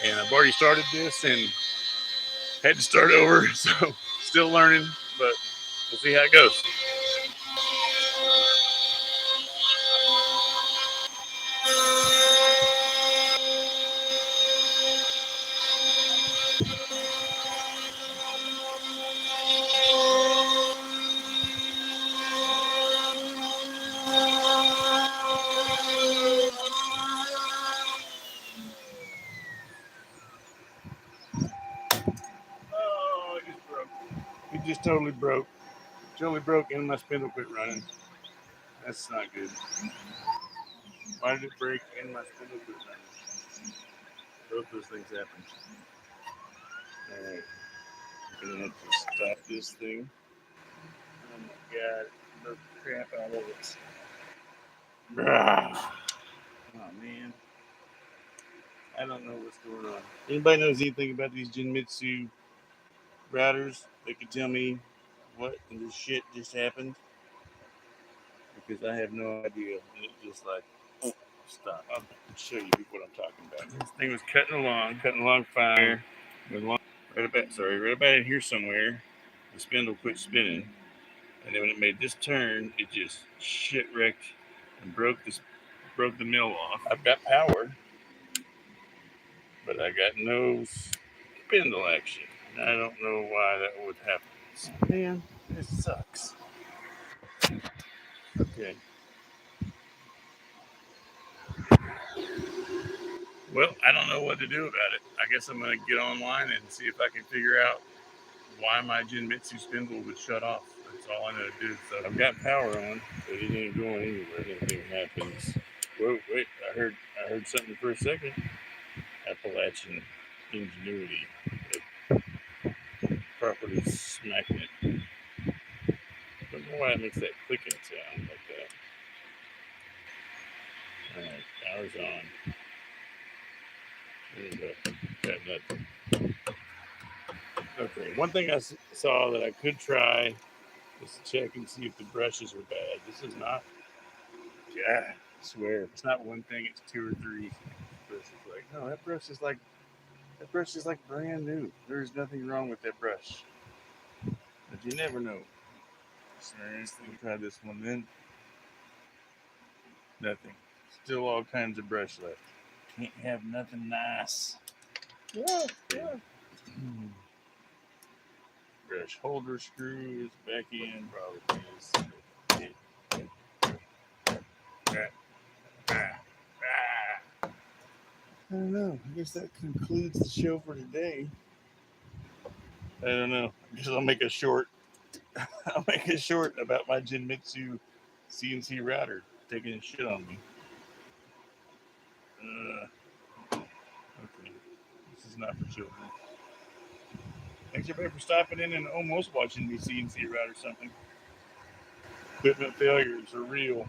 And I've already started this and had to start over, so still learning, but we'll see how it goes. Oh, it just broke. It just totally broke. Totally broke and my spindle quit running. That's not good. Why did it break and my spindle quit running? Both those things happen. Alright. I'm gonna have to stop this thing. Oh my god. The crap out of it. Oh man. I don't know what's going on. Anybody knows anything about these Genmitsu routers? They can tell me what in this shit just happened. Because I have no idea. And it just like stop. I'll show you what I'm talking about. This thing was cutting along fine. Right about in here somewhere, the spindle quit spinning, and then when it made this turn, it just shit wrecked and broke the mill off. I've got power, but I got no spindle action. I don't know why that would happen. Man, this sucks. Okay. Well, I don't know what to do about it. I guess I'm going to get online and see if I can figure out why my Genmitsu spindle would shut off. That's all I know to do. So I've got power on, but it ain't going anywhere. Anything happens. Whoa, wait! I heard something for a second. Appalachian ingenuity. Properly smacking it. I don't know why it makes that clicking sound like that. All right, power's on. There you go. Got nothing. Okay, one thing I saw that I could try is to check and see if the brushes are bad. This is not. Yeah, I swear. It's not one thing, it's two or three brushes. Like, no, that brush is like brand new. There's nothing wrong with that brush. But you never know. Seriously, try this one then. Nothing. Still all kinds of brush left. Can't have nothing nice. Yeah. Brush holder screw is back in, probably is. I don't know. I guess that concludes the show for today. I don't know. I guess I'll make a short. I'll make a short about my Genmitsu CNC router taking a shit on me. Okay, this is not for children. Thanks everybody for stopping in and almost watching me CNC router something. Equipment failures are real.